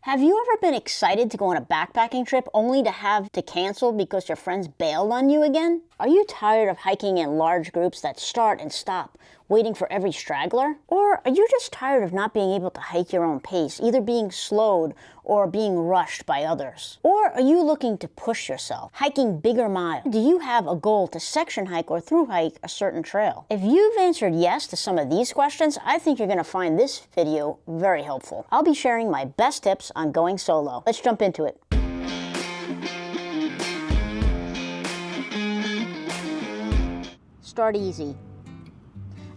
Have you ever been excited to go on a backpacking trip only to have to cancel because your friends bailed on you again? Are you tired of hiking in large groups that start and stop, waiting for every straggler? Or are you just tired of not being able to hike your own pace, either being slowed or being rushed by others? Or are you looking to push yourself, hiking bigger miles? Do you have a goal to section hike or through hike a certain trail? If you've answered yes to some of these questions, I think you're going to find this video very helpful. I'll be sharing my best tips on going solo. Let's jump into it. Start easy.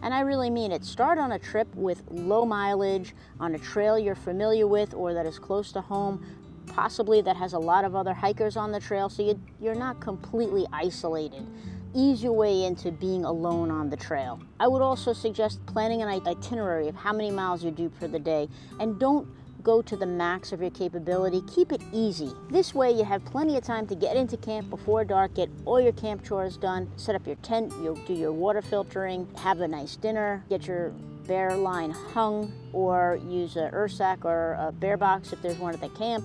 And I really mean it. Start on a trip with low mileage, on a trail you're familiar with or that is close to home, possibly that has a lot of other hikers on the trail, so you're not completely isolated. Ease your way into being alone on the trail. I would also suggest planning an itinerary of how many miles you do for the day, and don't go to the max of your capability. Keep it easy. This way you have plenty of time to get into camp before dark, get all your camp chores done, set up your tent, you'll do your water filtering, have a nice dinner, get your bear line hung, or use a ursack or a bear box if there's one at the camp,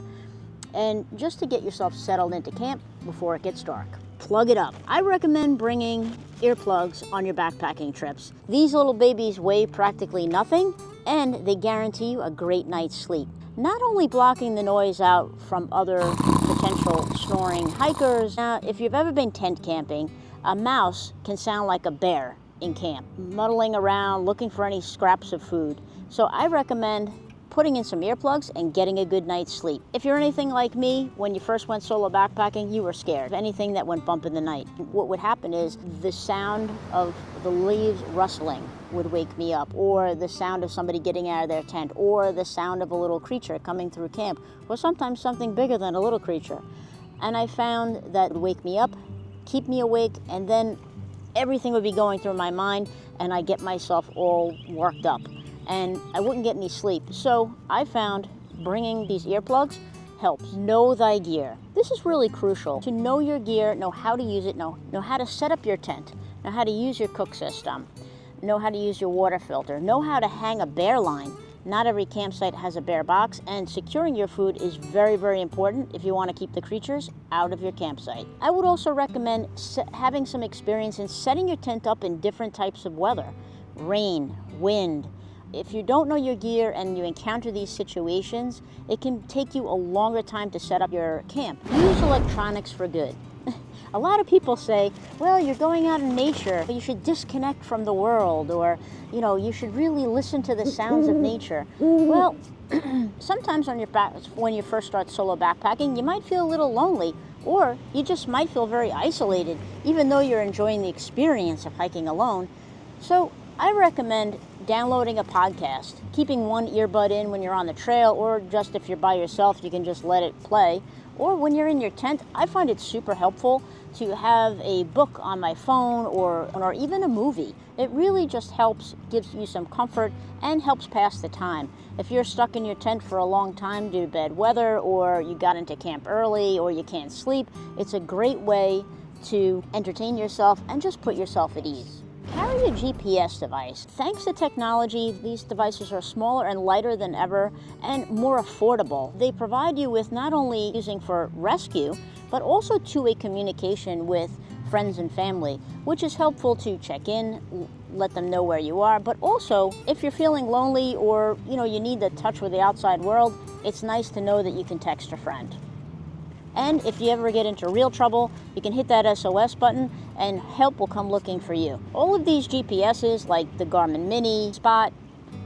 and just to get yourself settled into camp before it gets dark. Plug it up. I recommend bringing earplugs on your backpacking trips. These little babies weigh practically nothing, and they guarantee you a great night's sleep. Not only blocking the noise out from other potential snoring hikers. Now, if you've ever been tent camping, a mouse can sound like a bear in camp, muddling around, looking for any scraps of food. So I recommend putting in some earplugs and getting a good night's sleep. If you're anything like me, when you first went solo backpacking, you were scared of anything that went bump in the night. What would happen is the sound of the leaves rustling would wake me up, or the sound of somebody getting out of their tent, or the sound of a little creature coming through camp, or sometimes something bigger than a little creature. And I found that would wake me up, keep me awake, and then everything would be going through my mind, and I get myself all worked up, and I wouldn't get any sleep. So I found bringing these earplugs helps. Know thy gear. This is really crucial. To know your gear, know how to use it, know how to set up your tent, know how to use your cook system, know how to use your water filter, know how to hang a bear line. Not every campsite has a bear box, and securing your food is very, very important if you want to keep the creatures out of your campsite. I would also recommend having some experience in setting your tent up in different types of weather. Rain, wind. If you don't know your gear and you encounter these situations, it can take you a longer time to set up your camp. Use electronics for good. A lot of people say, well, you're going out in nature, you should disconnect from the world, or, you should really listen to the sounds of nature. Well, sometimes when you first start solo backpacking, you might feel a little lonely, or you just might feel very isolated, even though you're enjoying the experience of hiking alone. So I recommend downloading a podcast, keeping one earbud in when you're on the trail, or just if you're by yourself, you can just let it play. Or when you're in your tent, I find it super helpful to have a book on my phone or even a movie. It really just helps, gives you some comfort, and helps pass the time. If you're stuck in your tent for a long time due to bad weather, or you got into camp early, or you can't sleep, it's a great way to entertain yourself and just put yourself at ease. Carry a GPS device. Thanks to technology, these devices are smaller and lighter than ever and more affordable. They provide you with not only using for rescue, but also two-way communication with friends and family, which is helpful to check in, let them know where you are, but also if you're feeling lonely or you need the touch with the outside world, it's nice to know that you can text a friend. And if you ever get into real trouble, you can hit that SOS button and help will come looking for you. All of these GPSs, like the Garmin Mini, Spot,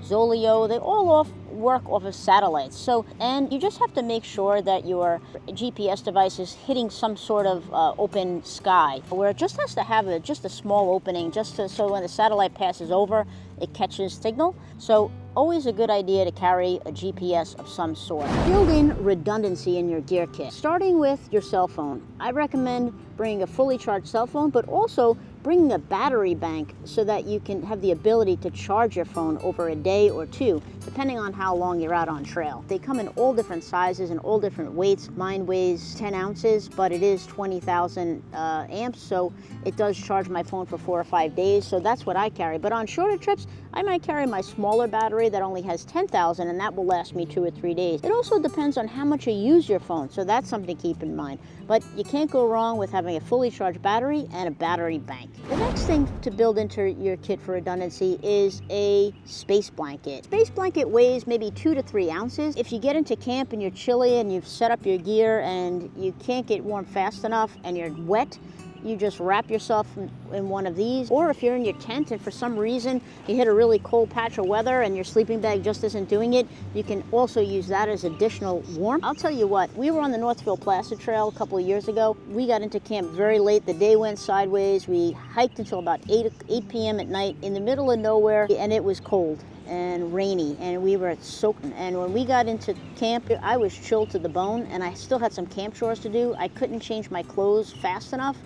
Zoleo, they all work off of satellites. And you just have to make sure that your GPS device is hitting some sort of open sky, where it just has to have just a small opening, so when the satellite passes over, it catches signal. So always a good idea to carry a GPS of some sort. Build in redundancy in your gear kit. Starting with your cell phone, I recommend bringing a fully charged cell phone, but also bringing a battery bank so that you can have the ability to charge your phone over a day or two, depending on how long you're out on trail. They come in all different sizes and all different weights. Mine weighs 10 ounces, but it is 20,000 amps, so it does charge my phone for 4 or 5 days, so that's what I carry. But on shorter trips, I might carry my smaller battery that only has 10,000, and that will last me 2 or 3 days. It also depends on how much you use your phone, so that's something to keep in mind. But you can't go wrong with having a fully charged battery and a battery bank. The next thing to build into your kit for redundancy is a space blanket. Space blanket weighs maybe 2 to 3 ounces. If you get into camp and you're chilly and you've set up your gear and you can't get warm fast enough and you're wet, you just wrap yourself in one of these. Or if you're in your tent and for some reason you hit a really cold patch of weather and your sleeping bag just isn't doing it, you can also use that as additional warmth. I'll tell you what, we were on the Northfield Placid Trail a couple of years ago. We got into camp very late. The day went sideways. We hiked until about 8 p.m. at night in the middle of nowhere, and it was cold and rainy, and we were soaking. And when we got into camp, I was chilled to the bone, and I still had some camp chores to do. I couldn't change my clothes fast enough.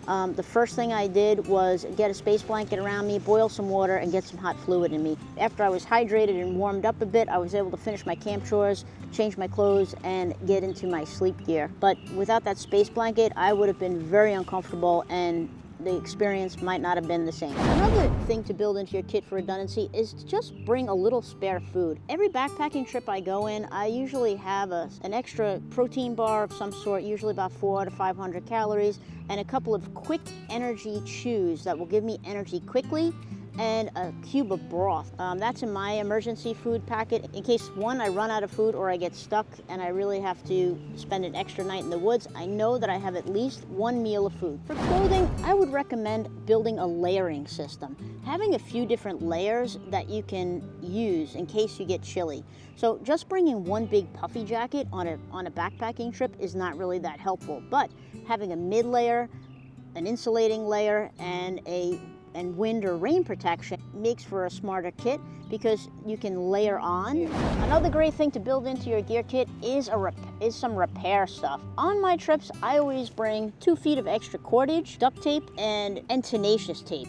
The first thing I did was get a space blanket around me, boil some water, and get some hot fluid in me. After I was hydrated and warmed up a bit, I was able to finish my camp chores, change my clothes, and get into my sleep gear. But without that space blanket, I would have been very uncomfortable, and the experience might not have been the same. Another thing to build into your kit for redundancy is to just bring a little spare food. Every backpacking trip I go in, I usually have an extra protein bar of some sort, usually about 400 to 500 calories, and a couple of quick energy chews that will give me energy quickly, and a cube of broth. That's in my emergency food packet in case, one, I run out of food or I get stuck and I really have to spend an extra night in the woods. I know that I have at least one meal of food. For clothing, I would recommend building a layering system. Having a few different layers that you can use in case you get chilly. So just bringing one big puffy jacket on a backpacking trip is not really that helpful, but having a mid layer, an insulating layer, and wind or rain protection makes for a smarter kit because you can layer on. Another great thing to build into your gear kit is some repair stuff. On my trips, I always bring 2 feet of extra cordage, duct tape, and tenacious tape.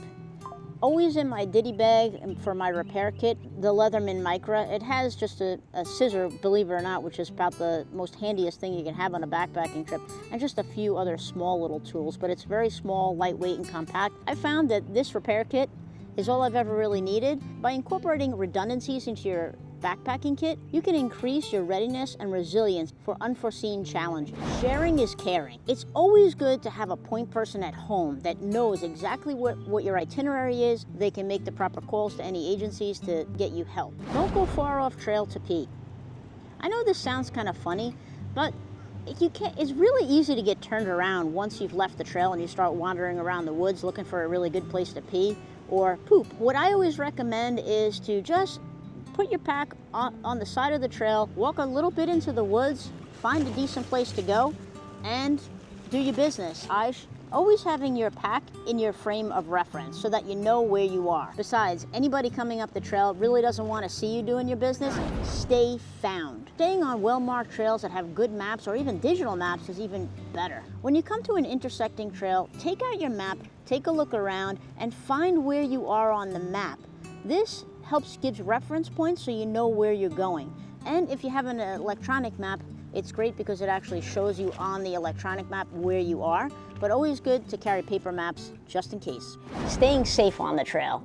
Always in my ditty bag for my repair kit, the Leatherman Micra. It has just a scissor, believe it or not, which is about the most handiest thing you can have on a backpacking trip, and just a few other small little tools, but it's very small, lightweight, and compact. I found that this repair kit is all I've ever really needed. By incorporating redundancies into your backpacking kit, you can increase your readiness and resilience for unforeseen challenges. Sharing is caring. It's always good to have a point person at home that knows exactly what your itinerary is. They can make the proper calls to any agencies to get you help. Don't go far off trail to pee. I know this sounds kind of funny, but it's really easy to get turned around once you've left the trail and you start wandering around the woods looking for a really good place to pee or poop. What I always recommend is to just put your pack on the side of the trail, walk a little bit into the woods, find a decent place to go, and do your business. Always having your pack in your frame of reference so that you know where you are. Besides, anybody coming up the trail really doesn't want to see you doing your business. Stay found. Staying on well-marked trails that have good maps or even digital maps is even better. When you come to an intersecting trail, take out your map, take a look around, and find where you are on the map. This gives reference points so you know where you're going. And if you have an electronic map, it's great because it actually shows you on the electronic map where you are, but always good to carry paper maps just in case. Staying safe on the trail.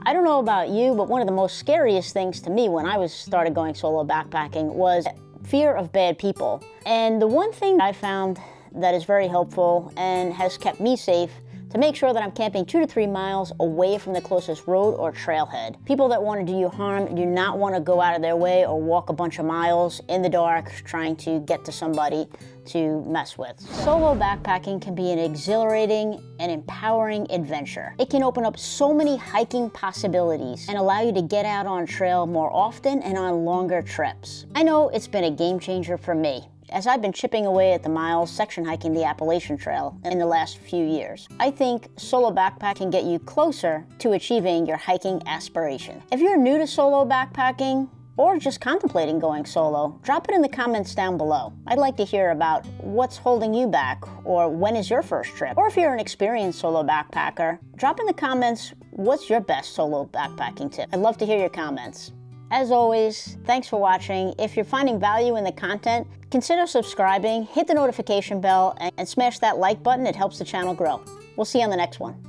I don't know about you, but one of the most scariest things to me when I started going solo backpacking was fear of bad people. And the one thing I found that is very helpful and has kept me safe to make sure that I'm camping 2 to 3 miles away from the closest road or trailhead. People that want to do you harm do not want to go out of their way or walk a bunch of miles in the dark trying to get to somebody to mess with. Solo backpacking can be an exhilarating and empowering adventure. It can open up so many hiking possibilities and allow you to get out on trail more often and on longer trips. I know it's been a game changer for me, as I've been chipping away at the miles section hiking the Appalachian Trail in the last few years. I think solo backpack can get you closer to achieving your hiking aspiration. If you're new to solo backpacking, or just contemplating going solo, drop it in the comments down below. I'd like to hear about what's holding you back, or when is your first trip. Or if you're an experienced solo backpacker, drop in the comments what's your best solo backpacking tip. I'd love to hear your comments. As always, thanks for watching. If you're finding value in the content, consider subscribing, hit the notification bell, and smash that like button. It helps the channel grow. We'll see you on the next one.